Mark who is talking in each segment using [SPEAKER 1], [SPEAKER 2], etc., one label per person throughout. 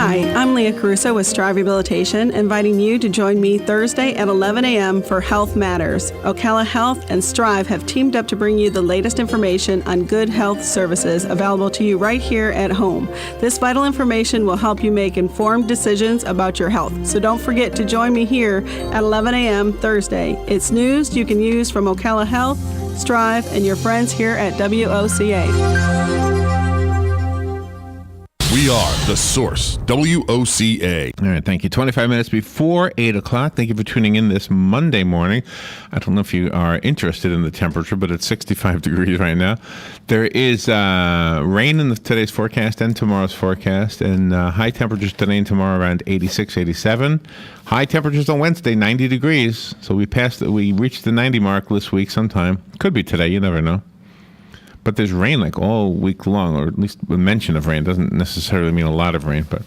[SPEAKER 1] Hi, I'm Leah Caruso with Strive Rehabilitation, inviting you to join me Thursday at 11 a.m. for Health Matters. Ocala Health and Strive have teamed up to bring you the latest information on good health services available to you right here at home. This vital information will help you make informed decisions about your health. So don't forget to join me here at 11 a.m. Thursday. It's news you can use from Ocala Health, Strive, and your friends here at WOCA.
[SPEAKER 2] We are The Source, WOCA.
[SPEAKER 3] All right, thank you. 25 minutes before 8 o'clock. Thank you for tuning in this Monday morning. I don't know if you are interested in the temperature, but it's 65 degrees right now. There is rain in today's forecast and tomorrow's forecast, and high temperatures today and tomorrow around 86, 87. High temperatures on Wednesday, 90 degrees. So we reached the 90 mark this week sometime. Could be today, you never know. But there's rain like all week long, or at least a mention of rain. Doesn't necessarily mean a lot of rain. But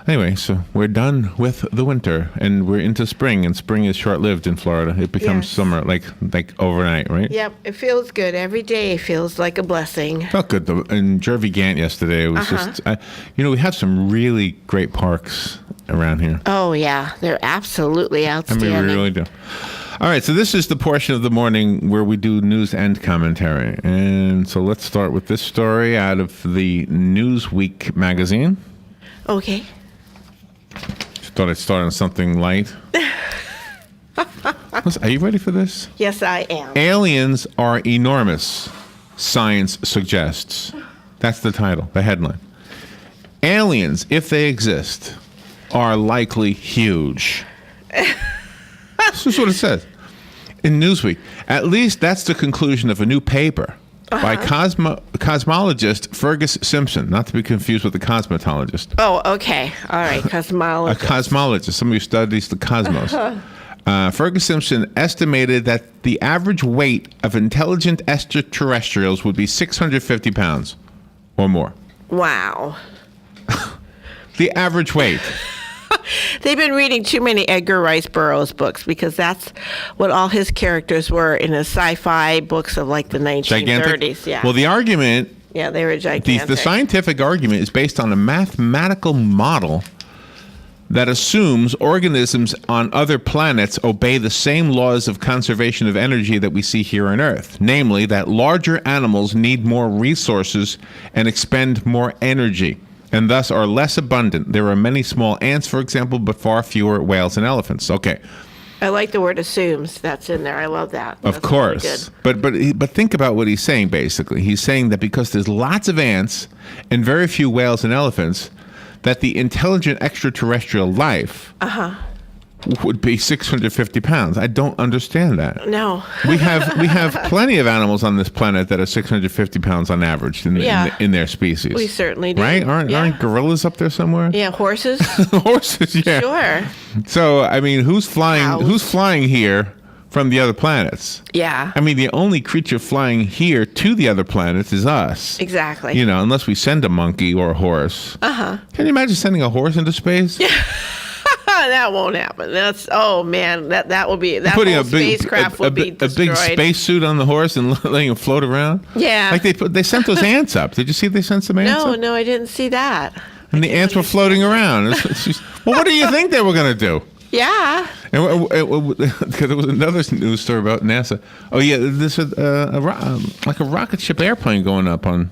[SPEAKER 3] anyway, so we're done with the winter, and we're into spring, and spring is short-lived in Florida. It becomes summer like overnight, right?
[SPEAKER 4] Yep, it feels good. Every day feels like a blessing.
[SPEAKER 3] Felt good, though. In Jervey Gant yesterday, it was just, we have some really great parks around here.
[SPEAKER 4] Oh, yeah. They're absolutely outstanding.
[SPEAKER 3] I mean, we really do. All right, so this is the portion of the morning where we do news and commentary. And so let's start with this story out of the Newsweek magazine.
[SPEAKER 4] Okay.
[SPEAKER 3] Thought I'd start on something light. Are you ready for this?
[SPEAKER 4] Yes, I am.
[SPEAKER 3] Aliens are enormous, science suggests. That's the title, the headline. Aliens, if they exist, are likely huge. This is what it says in Newsweek. At least that's the conclusion of a new paper by cosmologist Fergus Simpson, not to be confused with the cosmetologist.
[SPEAKER 4] Oh, okay. All right, cosmologist.
[SPEAKER 3] A cosmologist, somebody who studies the cosmos. Fergus Simpson estimated that the average weight of intelligent extraterrestrials would be 650 pounds or more.
[SPEAKER 4] Wow.
[SPEAKER 3] The average weight.
[SPEAKER 4] They've been reading too many Edgar Rice Burroughs books, because that's what all his characters were in his sci-fi books of like the 1930s.
[SPEAKER 3] Gigantic?
[SPEAKER 4] Yeah.
[SPEAKER 3] Well, the argument...
[SPEAKER 4] Yeah, they were gigantic.
[SPEAKER 3] The scientific argument is based on a mathematical model that assumes organisms on other planets obey the same laws of conservation of energy that we see here on Earth. Namely, that larger animals need more resources and expend more energy, and thus are less abundant. There are many small ants, for example, but far fewer whales and elephants. Okay.
[SPEAKER 4] I like the word assumes. That's in there. I love that.
[SPEAKER 3] Of course. Really but think about what he's saying, basically. He's saying that because there's lots of ants and very few whales and elephants, that the intelligent extraterrestrial life would be 650 pounds. I don't understand that.
[SPEAKER 4] No.
[SPEAKER 3] We have plenty of animals on this planet that are 650 pounds on average in their species.
[SPEAKER 4] We certainly do.
[SPEAKER 3] Right? Aren't gorillas up there somewhere?
[SPEAKER 4] Yeah, horses.
[SPEAKER 3] Horses, yeah.
[SPEAKER 4] Sure.
[SPEAKER 3] So, I mean, who's flying here from the other planets?
[SPEAKER 4] Yeah.
[SPEAKER 3] I mean, the only creature flying here to the other planets is us.
[SPEAKER 4] Exactly.
[SPEAKER 3] Unless we send a monkey or a horse. Can you imagine sending a horse into space?
[SPEAKER 4] Yeah. That won't happen. That will be, that
[SPEAKER 3] putting
[SPEAKER 4] whole spacecraft would be destroyed.
[SPEAKER 3] A big spacesuit on the horse and letting him float around?
[SPEAKER 4] Yeah.
[SPEAKER 3] Like they sent those ants up. Did you see they sent some ants up?
[SPEAKER 4] No, I didn't see that.
[SPEAKER 3] And the ants were floating around. Well, what do you think they were going to do?
[SPEAKER 4] Yeah.
[SPEAKER 3] And there was another news story about NASA. Oh, yeah, this is like a rocket ship airplane going up on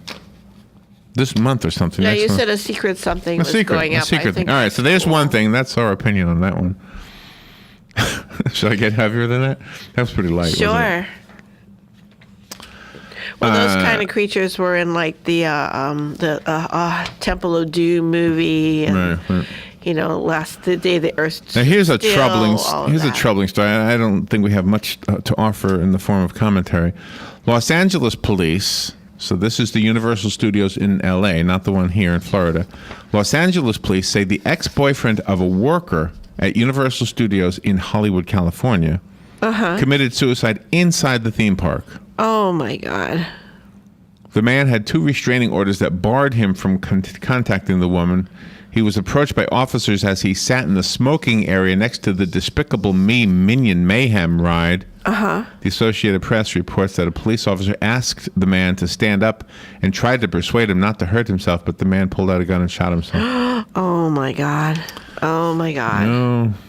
[SPEAKER 3] this month or something.
[SPEAKER 4] Yeah, you said a secret something was going up.
[SPEAKER 3] A secret thing. All right, so there's one thing. That's our opinion on that one. Should I get heavier than that? That was pretty light.
[SPEAKER 4] Sure. Well, those kind of creatures were in like the Temple of Doom movie, and
[SPEAKER 3] right.
[SPEAKER 4] the day the Earth.
[SPEAKER 3] Now here's a troubling story. I don't think we have much to offer in the form of commentary. Los Angeles police. So this is the Universal Studios in L.A., not the one here in Florida. Los Angeles police say the ex-boyfriend of a worker at Universal Studios in Hollywood, California, committed suicide inside the theme park.
[SPEAKER 4] Oh, my God.
[SPEAKER 3] The man had 2 restraining orders that barred him from contacting the woman. He was approached by officers as he sat in the smoking area next to the Despicable Me Minion Mayhem ride. The Associated Press reports that a police officer asked the man to stand up and tried to persuade him not to hurt himself, but the man pulled out a gun and shot himself.
[SPEAKER 4] Oh my God. Oh my God.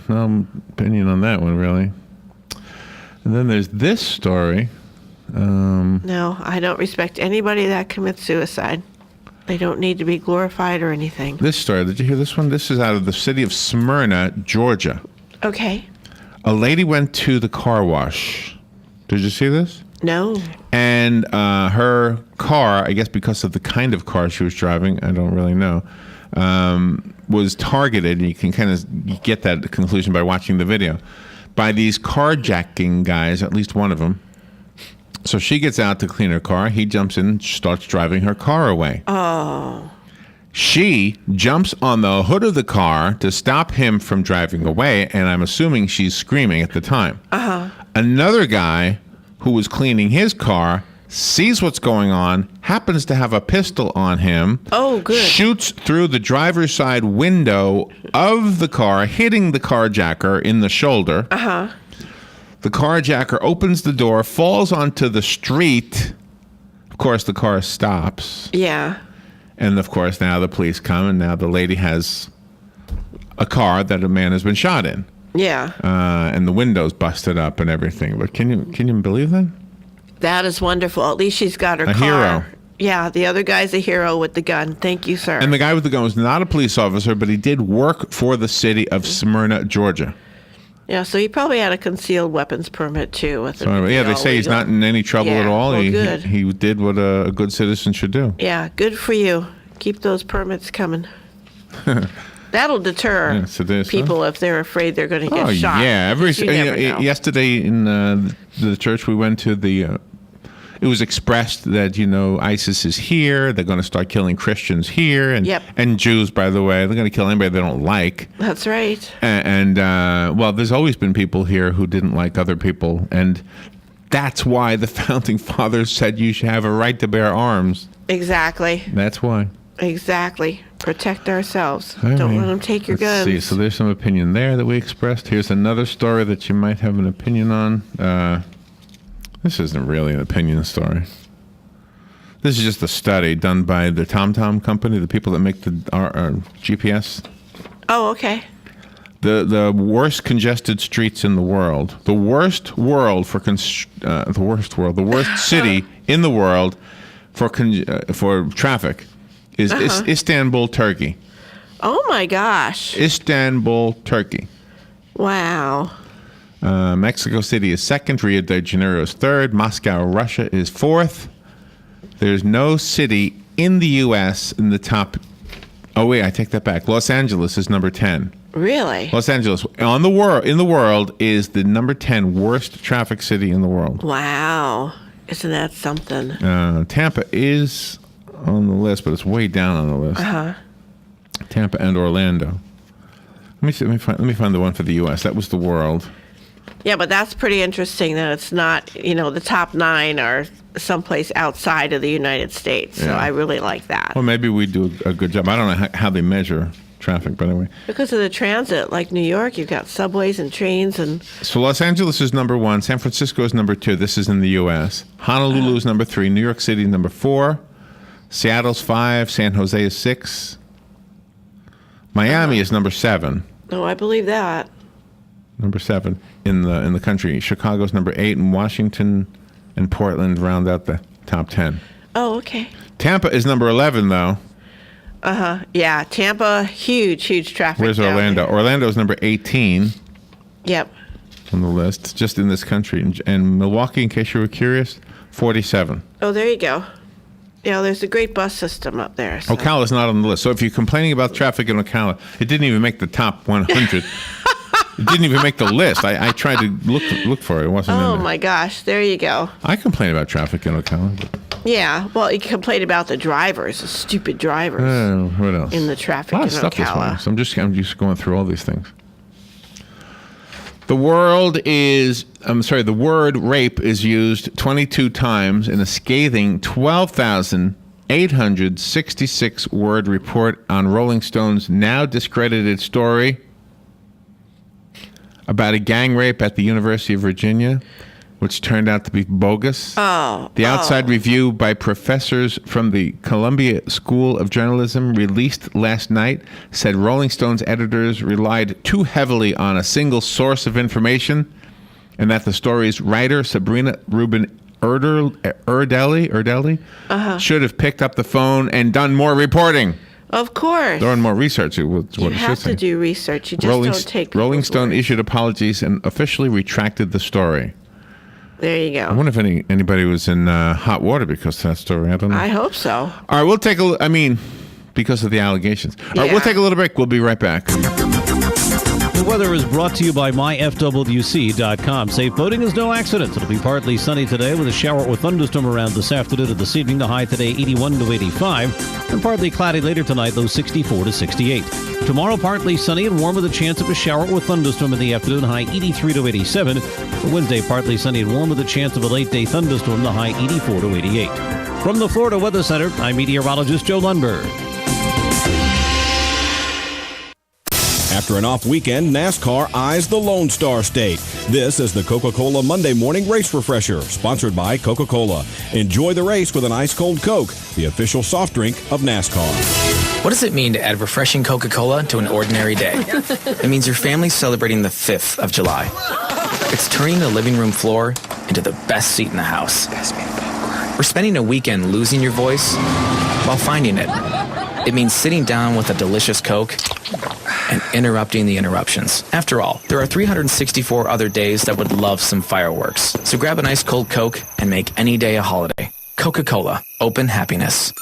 [SPEAKER 3] No opinion on that one, really. And then there's this story.
[SPEAKER 4] No, I don't respect anybody that commits suicide. They don't need to be glorified or anything.
[SPEAKER 3] This story, did you hear this one? This is out of the city of Smyrna, Georgia.
[SPEAKER 4] Okay.
[SPEAKER 3] A lady went to the car wash. Did you see this?
[SPEAKER 4] No.
[SPEAKER 3] And her car, I guess because of the kind of car she was driving, I don't really know, was targeted, and you can kind of get that conclusion by watching the video, by these carjacking guys, at least one of them. So she gets out to clean her car. He jumps in and starts driving her car away.
[SPEAKER 4] Oh.
[SPEAKER 3] She jumps on the hood of the car to stop him from driving away, and I'm assuming she's screaming at the time. Another guy who was cleaning his car sees what's going on, happens to have a pistol on him.
[SPEAKER 4] Oh, good.
[SPEAKER 3] Shoots through the driver's side window of the car, hitting the carjacker in the shoulder. The carjacker opens the door, falls onto the street. Of course, the car stops.
[SPEAKER 4] Yeah.
[SPEAKER 3] And, of course, now the police come, and now the lady has a car that a man has been shot in.
[SPEAKER 4] Yeah.
[SPEAKER 3] And the window's busted up and everything. But can you believe that?
[SPEAKER 4] That is wonderful. At least she's got her car.
[SPEAKER 3] Hero.
[SPEAKER 4] Yeah, the other guy's a hero with the gun. Thank you, sir.
[SPEAKER 3] And the guy with the gun was not a police officer, but he did work for the city of Smyrna, Georgia.
[SPEAKER 4] Yeah, so he probably had a concealed weapons permit, too. With
[SPEAKER 3] So, yeah, they say he's not in any trouble
[SPEAKER 4] Yeah,
[SPEAKER 3] at all.
[SPEAKER 4] well,
[SPEAKER 3] He
[SPEAKER 4] good.
[SPEAKER 3] he did what a good citizen should do.
[SPEAKER 4] Yeah, good for you. Keep those permits coming. That'll deter
[SPEAKER 3] Yes, it is, huh?
[SPEAKER 4] people if they're afraid they're going to get shot.
[SPEAKER 3] Yeah.
[SPEAKER 4] You never know.
[SPEAKER 3] Yesterday in the church we went to, it was expressed that, ISIS is here. They're going to start killing Christians here. And,
[SPEAKER 4] Yep.
[SPEAKER 3] and Jews, by the way. They're going to kill anybody they don't like.
[SPEAKER 4] That's right.
[SPEAKER 3] And well, there's always been people here who didn't like other people. And that's why the Founding Fathers said you should have a right to bear arms.
[SPEAKER 4] Exactly.
[SPEAKER 3] That's why.
[SPEAKER 4] Exactly. Protect ourselves.
[SPEAKER 3] All
[SPEAKER 4] Don't
[SPEAKER 3] right.
[SPEAKER 4] let them take your
[SPEAKER 3] Let's
[SPEAKER 4] guns.
[SPEAKER 3] see. So there's some opinion there that we expressed. Here's another story that you might have an opinion on. This isn't really an opinion story. This is just a study done by the TomTom company, the people that make our GPS.
[SPEAKER 4] Oh, okay.
[SPEAKER 3] The worst congested streets in the world. The worst world for the worst city in the world for traffic is Istanbul, Turkey.
[SPEAKER 4] Oh, my gosh.
[SPEAKER 3] Istanbul, Turkey.
[SPEAKER 4] Wow.
[SPEAKER 3] Mexico City is second. Rio de Janeiro is third. Moscow, Russia is fourth. There's no city in the U.S. in the top. Oh wait, I take that back. Los Angeles is number 10.
[SPEAKER 4] Really?
[SPEAKER 3] Los Angeles in the world is the number 10 worst traffic city in the world.
[SPEAKER 4] Wow. Isn't that something?
[SPEAKER 3] Tampa is on the list, but it's way down on the list. Tampa and Orlando. Let me find the one for the U.S. That was the world.
[SPEAKER 4] Yeah, but that's pretty interesting that it's not, the top 9 are someplace outside of the United States. So
[SPEAKER 3] Yeah.
[SPEAKER 4] I really like that.
[SPEAKER 3] Well, maybe we do a good job. I don't know how they measure traffic, by the way.
[SPEAKER 4] Because of the transit, like New York, you've got subways and trains and...
[SPEAKER 3] So Los Angeles is number 1. San Francisco is number 2. This is in the U.S. Honolulu is number 3. New York City is number 4. Seattle's 5. San Jose is 6. Miami is number 7.
[SPEAKER 4] Oh, I believe that.
[SPEAKER 3] Number 7 in the country. Chicago's number 8, and Washington and Portland round out the top 10.
[SPEAKER 4] Oh, okay.
[SPEAKER 3] Tampa is number 11, though.
[SPEAKER 4] Yeah, Tampa, huge traffic.
[SPEAKER 3] Where's
[SPEAKER 4] down
[SPEAKER 3] Orlando?
[SPEAKER 4] there.
[SPEAKER 3] Orlando's number 18
[SPEAKER 4] Yep.
[SPEAKER 3] on the list, just in this country. And Milwaukee, in case you were curious, 47.
[SPEAKER 4] Oh, there you go. Yeah, there's a great bus system up there. So.
[SPEAKER 3] Ocala's not on the list. So if you're complaining about traffic in Ocala, it didn't even make the top 100. It didn't even make the list. I tried to look for it. It wasn't in
[SPEAKER 4] Oh,
[SPEAKER 3] there.
[SPEAKER 4] my gosh. There you go.
[SPEAKER 3] I complain about traffic in Ocala.
[SPEAKER 4] Yeah. Well, you complain about the drivers, the stupid drivers
[SPEAKER 3] What else?
[SPEAKER 4] in the traffic
[SPEAKER 3] A lot
[SPEAKER 4] in
[SPEAKER 3] of stuff this morning.
[SPEAKER 4] Ocala.
[SPEAKER 3] So I'm just going through all these things. The word rape is used 22 times in a scathing 12,866 word report on Rolling Stone's now discredited story about a gang rape at the University of Virginia. which turned out to be bogus. The outside review by professors from the Columbia School of Journalism released last night said Rolling Stone's editors relied too heavily on a single source of information, and that the story's writer, Sabrina Rubin Erdelli, should have picked up the phone and done more reporting.
[SPEAKER 4] Of course.
[SPEAKER 3] Done more research. You
[SPEAKER 4] have to do research. You just don't take
[SPEAKER 3] Rolling Stone
[SPEAKER 4] word.
[SPEAKER 3] issued apologies and officially retracted the story.
[SPEAKER 4] There you go.
[SPEAKER 3] I wonder if anybody was in hot water because of that story. I don't know.
[SPEAKER 4] I hope so.
[SPEAKER 3] All right, we'll take because of the allegations. All right, we'll take a little break. We'll be right back.
[SPEAKER 5] The weather is brought to you by myfwc.com. Safe boating is no accident. It'll be partly sunny today with a shower or thunderstorm around this afternoon to this evening. The high today 81 to 85. And partly cloudy later tonight, low 64 to 68. Tomorrow, partly sunny and warm with a chance of a shower or thunderstorm in the afternoon. High 83 to 87. For Wednesday, partly sunny and warm with a chance of a late day thunderstorm. The high 84 to 88. From the Florida Weather Center, I'm meteorologist Joe Lundberg.
[SPEAKER 6] After an off weekend, NASCAR eyes the Lone Star State. This is the Coca-Cola Monday Morning Race Refresher, sponsored by Coca-Cola. Enjoy the race with an ice-cold Coke, the official soft drink of NASCAR.
[SPEAKER 7] What does it mean to add refreshing Coca-Cola to an ordinary day? It means your family's celebrating the 5th of July. It's turning the living room floor into the best seat in the house. We're spending a weekend losing your voice while finding it. It means sitting down with a delicious Coke and interrupting the interruptions. After all, there are 364 other days that would love some fireworks. So grab an ice cold Coke and make any day a holiday. Coca-Cola. Open happiness.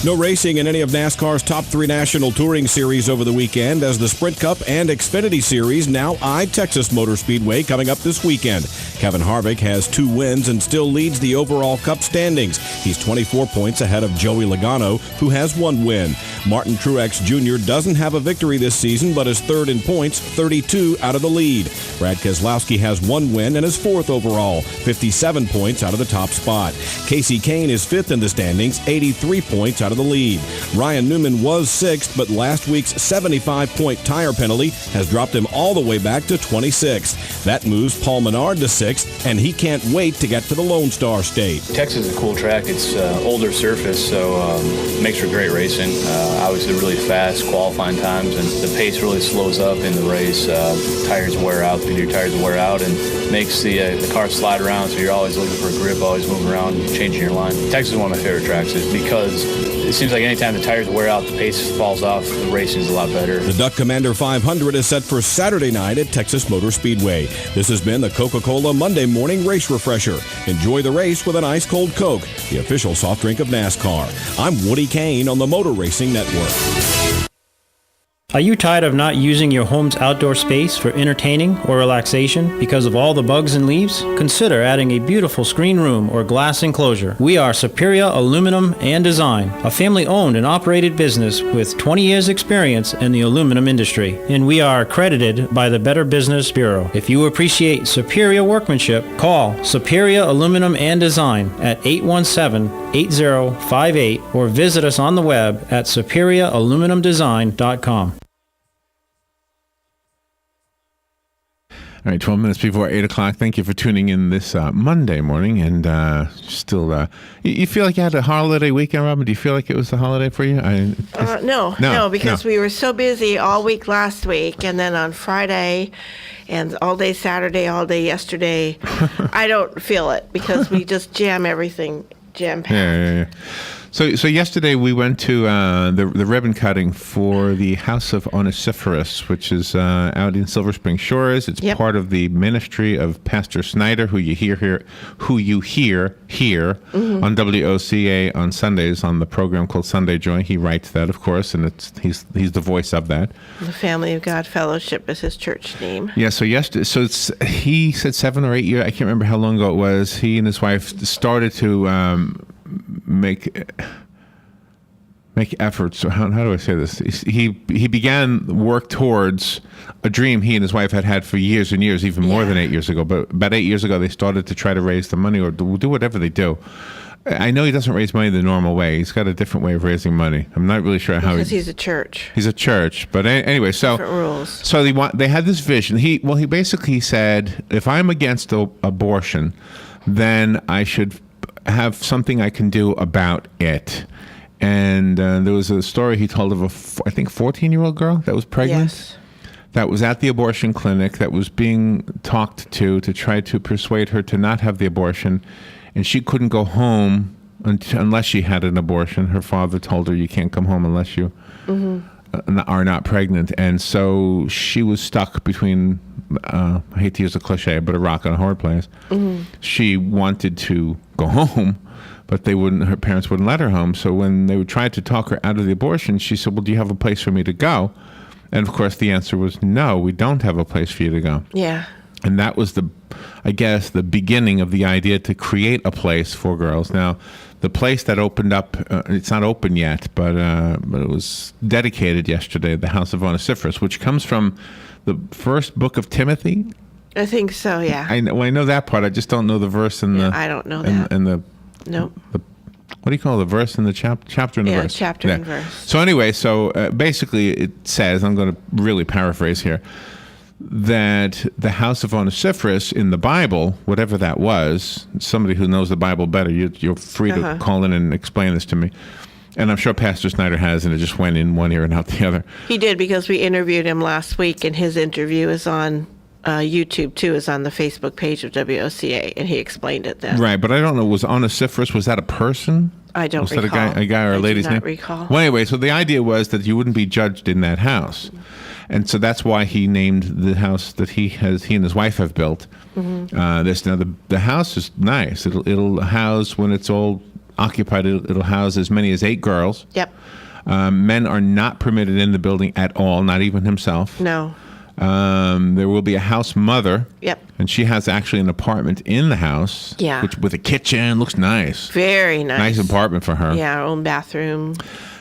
[SPEAKER 6] No racing in any of NASCAR's top 3 national touring series over the weekend, as the Sprint Cup and Xfinity Series now eye Texas Motor Speedway coming up this weekend. Kevin Harvick has 2 wins and still leads the overall Cup standings. He's 24 points ahead of Joey Logano, who has 1 win. Martin Truex Jr. doesn't have a victory this season, but is 3rd in points, 32 out of the lead. Brad Keselowski has 1 win and is 4th overall, 57 points out of the top spot. Casey Kane is 5th in the standings, 83 points out of the lead. Ryan Newman was 6th, but last week's 75-point tire penalty has dropped him all the way back to 26th. That moves Paul Menard to 6th, and he can't wait to get to the Lone Star State.
[SPEAKER 8] Texas is a cool track. It's older surface, so makes for great racing. Obviously really fast qualifying times, and the pace really slows up in the race. Tires wear out, your tires wear out, and makes the car slide around, so you're always looking for a grip, always moving around, changing your line. Texas is one of my favorite tracks because it seems like anytime the tires wear out, the pace falls off, the racing is a lot better.
[SPEAKER 6] The Duck Commander 500 is set for Saturday night at Texas Motor Speedway. This has been the Coca-Cola Monday Morning Race Refresher. Enjoy the race with an ice-cold Coke, the official soft drink of NASCAR. I'm Woody Kane on the Motor Racing Network.
[SPEAKER 9] Are you tired of not using your home's outdoor space for entertaining or relaxation because of all the bugs and leaves? Consider adding a beautiful screen room or glass enclosure. We are Superior Aluminum and Design, a family-owned and operated business with 20 years experience in the aluminum industry, and we are accredited by the Better Business Bureau. If you appreciate superior workmanship, call Superior Aluminum and Design at 817-8058 or visit us on the web at superiораluminumdesign.com.
[SPEAKER 3] All right, 12 minutes before 8 o'clock. Thank you for tuning in this Monday morning. And you feel like you had a holiday weekend, Robin? Do you feel like it was a holiday for you?
[SPEAKER 4] No, because we were so busy all week last week, and then on Friday and all day Saturday, all day yesterday. I don't feel it because we just jam-packed.
[SPEAKER 3] Yeah. So yesterday we went to the ribbon cutting for the House of Onesiphorus, which is out in Silver Spring Shores. It's part of the ministry of Pastor Snyder, who you hear here mm-hmm. on WOCA on Sundays on the program called Sunday Joy. He writes that, of course, and he's the voice of that.
[SPEAKER 4] The Family of God Fellowship is his church name.
[SPEAKER 3] Yeah. So yesterday, he said 7 or 8 years. I can't remember how long ago it was. He and his wife started to make efforts. How do I say this? He began work towards a dream he and his wife had for years and years, even more than 8 years ago. But about 8 years ago, they started to try to raise the money or do whatever they do I know he doesn't raise money the normal way. He's got a different way of raising money. I'm not really sure how.
[SPEAKER 4] Because he's a church.
[SPEAKER 3] He's a church, but anyway, so
[SPEAKER 4] different rules.
[SPEAKER 3] So they had this vision. He basically said, if I'm against abortion, then I should have something I can do about it. And there was a story he told of I think 14-year-old girl that was pregnant.
[SPEAKER 4] Yes.
[SPEAKER 3] That was at the abortion clinic, that was being talked to try to persuade her to not have the abortion. And she couldn't go home unless she had an abortion. Her father told her, you can't come home unless you are not pregnant. And so she was stuck between, I hate to use a cliche, but a rock and a hard place. She wanted to go home, but her parents wouldn't let her home. So when they would try to talk her out of the abortion, she said, well, do you have a place for me to go? And of course, the answer was no, we don't have a place for you to go.
[SPEAKER 4] Yeah.
[SPEAKER 3] And that was the beginning of the idea to create a place for girls. Now, the place that opened up, it's not open yet, but it was dedicated yesterday, the House of Onesiphorus, which comes from the first book of Timothy.
[SPEAKER 4] I think so, yeah.
[SPEAKER 3] I know that part. I just don't know the verse in the.
[SPEAKER 4] I don't know that.
[SPEAKER 3] And the.
[SPEAKER 4] Nope.
[SPEAKER 3] What do you call the verse in the chapter and the verse?
[SPEAKER 4] Chapter and verse.
[SPEAKER 3] So anyway, basically it says, I'm going to really paraphrase here, that the House of Onesiphorus in the Bible, whatever that was, somebody who knows the Bible better, you're free to call in and explain this to me. And I'm sure Pastor Snyder has, and it just went in one ear and out the other.
[SPEAKER 4] He did, because we interviewed him last week, and his interview is on YouTube too, is on the Facebook page of WOCA, and he explained it then.
[SPEAKER 3] Right, but I don't know, was Onesiphorus, was that a person?
[SPEAKER 4] I don't recall.
[SPEAKER 3] Was that a guy or a lady's name?
[SPEAKER 4] I do not recall.
[SPEAKER 3] Well, anyway, so the idea was that you wouldn't be judged in that house. And so that's why he named the house that he and his wife have built. This now the house is nice. It'll house, when it's all occupied, it'll house as many as 8 girls.
[SPEAKER 4] Yep.
[SPEAKER 3] Men are not permitted in the building at all, not even himself.
[SPEAKER 4] No.
[SPEAKER 3] There will be a house mother.
[SPEAKER 4] Yep.
[SPEAKER 3] And she has actually an apartment in the house.
[SPEAKER 4] Yeah.
[SPEAKER 3] With a kitchen, looks nice.
[SPEAKER 4] Very nice.
[SPEAKER 3] Nice apartment for her.
[SPEAKER 4] Yeah, her own bathroom.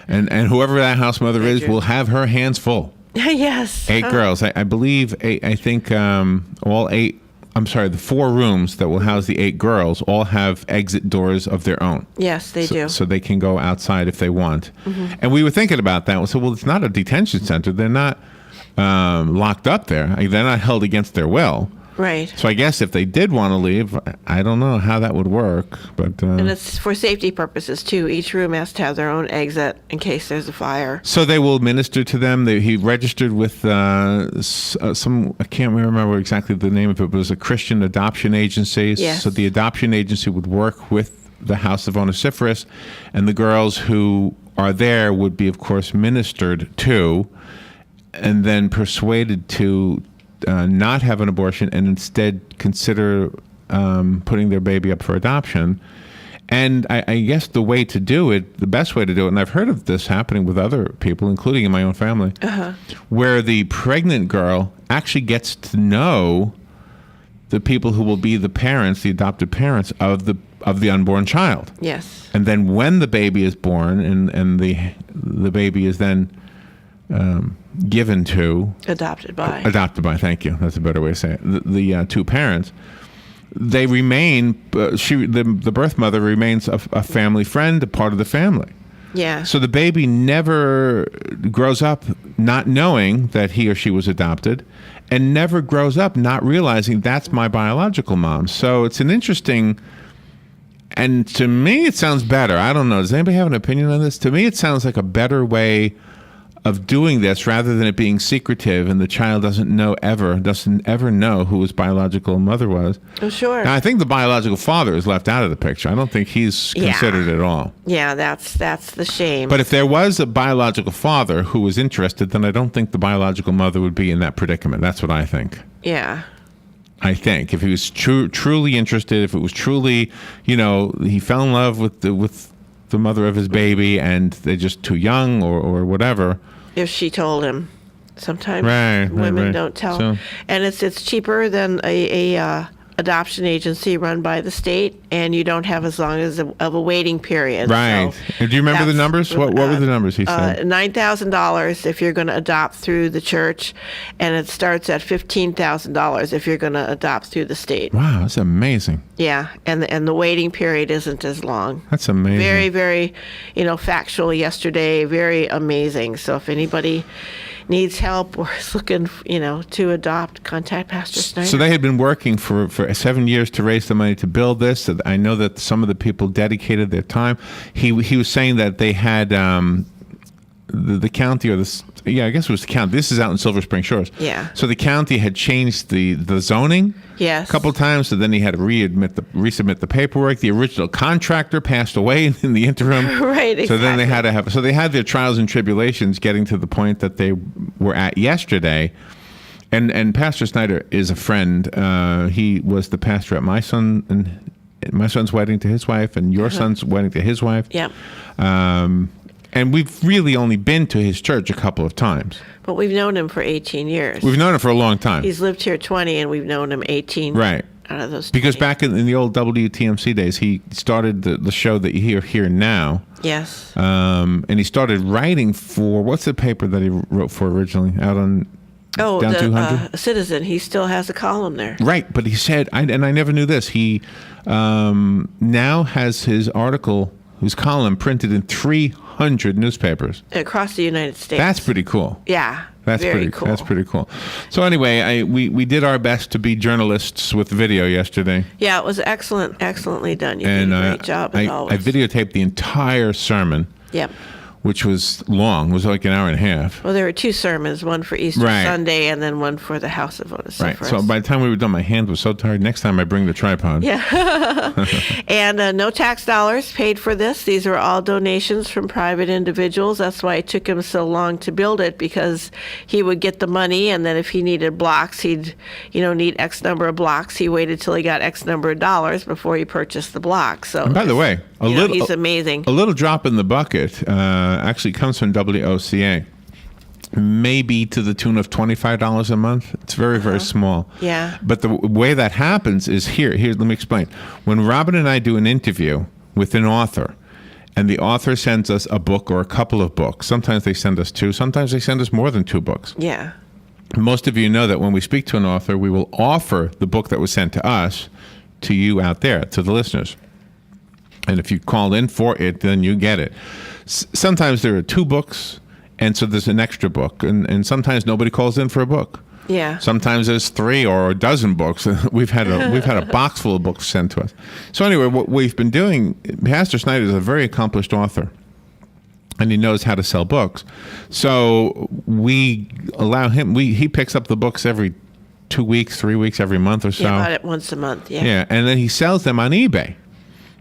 [SPEAKER 3] And whoever that house mother is will have her hands full.
[SPEAKER 4] Yes.
[SPEAKER 3] 8 girls. I believe, I think all 8, I'm sorry, the 4 rooms that will house the 8 girls all have exit doors of their own.
[SPEAKER 4] Yes, they do.
[SPEAKER 3] So they can go outside if they want. And we were thinking about that. We said, well, it's not a detention center. They're not locked up there. They're not held against their will.
[SPEAKER 4] Right.
[SPEAKER 3] So I guess if they did want to leave, I don't know how that would work. But
[SPEAKER 4] and it's for safety purposes, too. Each room has to have their own exit in case there's a fire.
[SPEAKER 3] So they will minister to them. He registered with some, I can't remember exactly the name of it, but it was a Christian adoption agency.
[SPEAKER 4] Yes.
[SPEAKER 3] So the adoption agency would work with the House of Onesiphorus, and the girls who are there would be, of course, ministered to, and then persuaded to not have an abortion and instead consider putting their baby up for adoption. And I guess the way to do it, the best way to do it, and I've heard of this happening with other people, including in my own family, where the pregnant girl actually gets to know the people who will be the parents, the adopted parents of the unborn child.
[SPEAKER 4] Yes.
[SPEAKER 3] And then when the baby is born and the baby is then given to
[SPEAKER 4] adopted by,
[SPEAKER 3] thank you, that's a better way to say it, the 2 parents, they remain the birth mother remains a family friend, a part of the family.
[SPEAKER 4] Yeah.
[SPEAKER 3] So the baby never grows up not knowing that he or she was adopted, and never grows up not realizing that's my biological mom. So it's an interesting, and to me it sounds better. I don't know, does anybody have an opinion on this? To me it sounds like a better way of doing this, rather than it being secretive and the child doesn't ever know who his biological mother was.
[SPEAKER 4] Oh, sure.
[SPEAKER 3] Now, I think the biological father is left out of the picture. I don't think he's considered at all.
[SPEAKER 4] Yeah, that's the shame.
[SPEAKER 3] But if there was a biological father who was interested, then I don't think the biological mother would be in that predicament. That's what I think.
[SPEAKER 4] Yeah.
[SPEAKER 3] I think if he was truly interested, if it was truly, he fell in love with the mother of his baby and they're just too young or whatever.
[SPEAKER 4] If she told him. Sometimes
[SPEAKER 3] women
[SPEAKER 4] don't tell.
[SPEAKER 3] So,
[SPEAKER 4] and it's cheaper than a adoption agency run by the state, and you don't have as long as of a waiting period.
[SPEAKER 3] Right.
[SPEAKER 4] So
[SPEAKER 3] And do you remember the
[SPEAKER 4] that's,
[SPEAKER 3] numbers? What were the numbers he said?
[SPEAKER 4] $9,000 if you're going to adopt through the church, and it starts at $15,000 if you're going to adopt through the state.
[SPEAKER 3] Wow, that's amazing.
[SPEAKER 4] Yeah, and the waiting period isn't as long.
[SPEAKER 3] That's amazing.
[SPEAKER 4] Very, very, factual yesterday. Very amazing. So if anybody needs help or is looking, to adopt, contact Pastor Snyder.
[SPEAKER 3] So they had been working for 7 years to raise the money to build this. I know that some of the people dedicated their time. He was saying that they had the county or I guess it was the county. This is out in Silver Spring Shores.
[SPEAKER 4] Yeah.
[SPEAKER 3] So the county had changed the zoning.
[SPEAKER 4] Yes.
[SPEAKER 3] A couple of times, so then he had to resubmit the paperwork. The original contractor passed away in the interim.
[SPEAKER 4] Right, exactly.
[SPEAKER 3] So then they had their trials and tribulations getting to the point that they were at yesterday. And Pastor Snyder is a friend. He was the pastor at my son's wedding to his wife and your son's wedding to his wife.
[SPEAKER 4] Yep.
[SPEAKER 3] And we've really only been to his church a couple of times.
[SPEAKER 4] But we've known him for 18 years.
[SPEAKER 3] We've known him for a long time.
[SPEAKER 4] He's lived here 20, and we've known him 18.
[SPEAKER 3] Right.
[SPEAKER 4] Out of those 20.
[SPEAKER 3] Because back in the old WTMC days, he started the show that you hear here now.
[SPEAKER 4] Yes.
[SPEAKER 3] And he started writing for, what's the paper that he wrote for originally? Out on down 200?
[SPEAKER 4] Citizen. He still has a column there.
[SPEAKER 3] Right. But he said, and I never knew this, he now has his column printed in 300 newspapers.
[SPEAKER 4] Across the United States.
[SPEAKER 3] That's pretty cool.
[SPEAKER 4] Yeah.
[SPEAKER 3] That's
[SPEAKER 4] very cool.
[SPEAKER 3] That's pretty cool. So anyway, we did our best to be journalists with video yesterday.
[SPEAKER 4] Yeah, it was excellently done. You did a great job as always.
[SPEAKER 3] I videotaped the entire sermon.
[SPEAKER 4] Yep.
[SPEAKER 3] Which was long. It was like an hour and a half.
[SPEAKER 4] Well, there were two sermons, one for Easter Sunday and then one for the House of Onesiphorus.
[SPEAKER 3] Right. So by the time we were done, my hand was so tired. Next time I bring the tripod.
[SPEAKER 4] Yeah. And no tax dollars paid for this. These are all donations from private individuals. That's why it took him so long to build it, because he would get the money, and then if he needed blocks, he'd need X number of blocks. He waited till he got X number of dollars before he purchased the blocks. So,
[SPEAKER 3] and by the way,
[SPEAKER 4] he's amazing.
[SPEAKER 3] A little drop in the bucket actually comes from WOCA, maybe to the tune of $25 a month. It's very, very small.
[SPEAKER 4] Yeah.
[SPEAKER 3] But the way that happens is here. Let me explain. When Robin and I do an interview with an author, and the author sends us a book or a couple of books, sometimes they send us two, sometimes they send us more than two books.
[SPEAKER 4] Yeah.
[SPEAKER 3] Most of you know that when we speak to an author, we will offer the book that was sent to us to you out there, to the listeners. And if you call in for it, then you get it. Sometimes there are two books, and so there's an extra book. And sometimes nobody calls in for a book.
[SPEAKER 4] Yeah.
[SPEAKER 3] Sometimes there's 3 or a dozen books. We've had a box full of books sent to us. So anyway, what we've been doing, Pastor Snyder is a very accomplished author, and he knows how to sell books. So we allow him. He picks up the books every 2 weeks, 3 weeks, every month or so.
[SPEAKER 4] Yeah, about it once a month. Yeah.
[SPEAKER 3] Yeah, and then he sells them on eBay,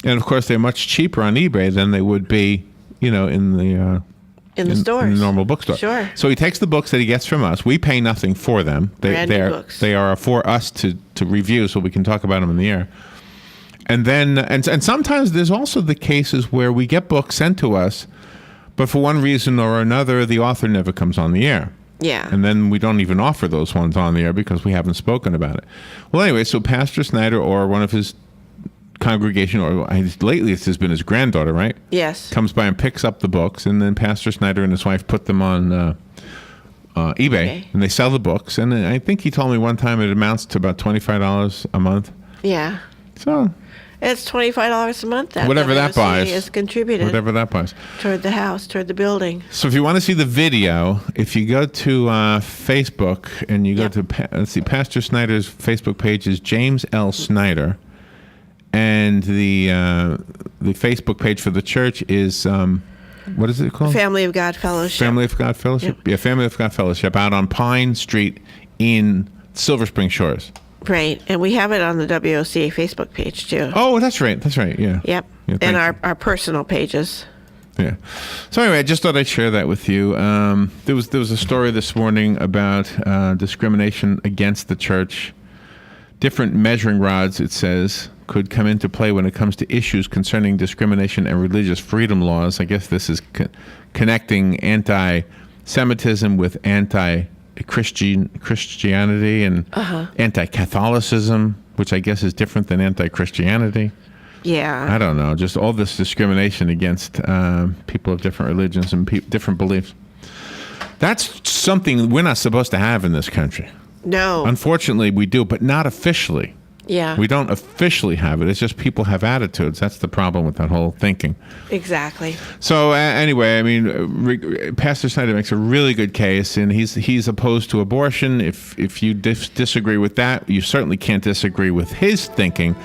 [SPEAKER 3] and of course they're much cheaper on eBay than they would be, in the
[SPEAKER 4] stores,
[SPEAKER 3] in the normal bookstore.
[SPEAKER 4] Sure.
[SPEAKER 3] So he takes the books that he gets from us. We pay nothing for them. They are for us to review, so we can talk about them in the air. And then and sometimes there's also the cases where we get books sent to us, but for one reason or another, the author never comes on the air.
[SPEAKER 4] Yeah.
[SPEAKER 3] And then we don't even offer those ones on the air because we haven't spoken about it. Well, anyway, so Pastor Snyder or one of his congregation, or lately it's just been his granddaughter, right?
[SPEAKER 4] Yes.
[SPEAKER 3] Comes by and picks up the books, and then Pastor Snyder and his wife put them on eBay, and they sell the books. And I think he told me one time it amounts to about $25 a month.
[SPEAKER 4] Yeah.
[SPEAKER 3] So
[SPEAKER 4] it's $25 a month.
[SPEAKER 3] Whatever that buys
[SPEAKER 4] is contributed.
[SPEAKER 3] Whatever that buys
[SPEAKER 4] toward the house, toward the building.
[SPEAKER 3] So if you want to see the video, if you go to Facebook and you go to Pastor Snyder's Facebook page is James L. Snyder. And the Facebook page for the church is, what is it called?
[SPEAKER 4] Family of God Fellowship.
[SPEAKER 3] Family of God Fellowship? Yep. Yeah, Family of God Fellowship out on Pine Street in Silver Spring Shores.
[SPEAKER 4] Right. And we have it on the WOCA Facebook page, too.
[SPEAKER 3] Oh, that's right. That's right. Yeah.
[SPEAKER 4] Yep.
[SPEAKER 3] Yeah,
[SPEAKER 4] and our personal pages.
[SPEAKER 3] Yeah. So anyway, I just thought I'd share that with you. There was a story this morning about discrimination against the church. Different measuring rods, it says, could come into play when it comes to issues concerning discrimination and religious freedom laws. I guess this is connecting anti-Semitism with Christianity and anti-Catholicism, which I guess is different than anti-Christianity.
[SPEAKER 4] Yeah.
[SPEAKER 3] I don't know. Just all this discrimination against people of different religions and different beliefs. That's something we're not supposed to have in this country.
[SPEAKER 4] No.
[SPEAKER 3] Unfortunately, we do, but not officially.
[SPEAKER 4] Yeah.
[SPEAKER 3] We don't officially have it. It's just people have attitudes. That's the problem with that whole thinking.
[SPEAKER 4] Exactly.
[SPEAKER 3] So anyway, I mean, Pastor Snyder makes a really good case, and he's opposed to abortion. If you disagree with that, you certainly can't disagree with his thinking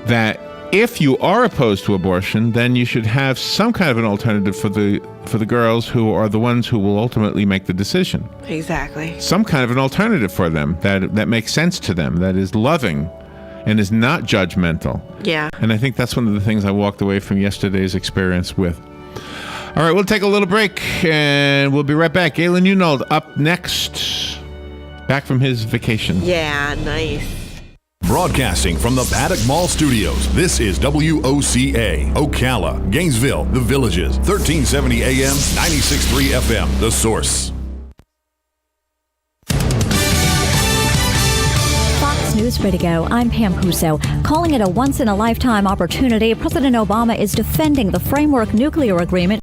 [SPEAKER 3] that if you are opposed to abortion, then you should have some kind of an alternative for the girls who are the ones who will ultimately make the decision.
[SPEAKER 4] Exactly.
[SPEAKER 3] Some kind of an alternative for them that makes sense to them, that is loving and is not judgmental.
[SPEAKER 4] Yeah.
[SPEAKER 3] And I think that's one of the things I walked away from yesterday's experience with. All right, we'll take a little break, and we'll be right back. Galen Unold up next, back from his vacation.
[SPEAKER 4] Yeah, nice.
[SPEAKER 2] Broadcasting from the Paddock Mall Studios, this is WOCA, Ocala, Gainesville, The Villages, 1370 AM, 96.3 FM, The Source.
[SPEAKER 10] News Radio. I'm Pam Puso. Calling it a once-in-a-lifetime opportunity, President Obama is defending the framework nuclear agreement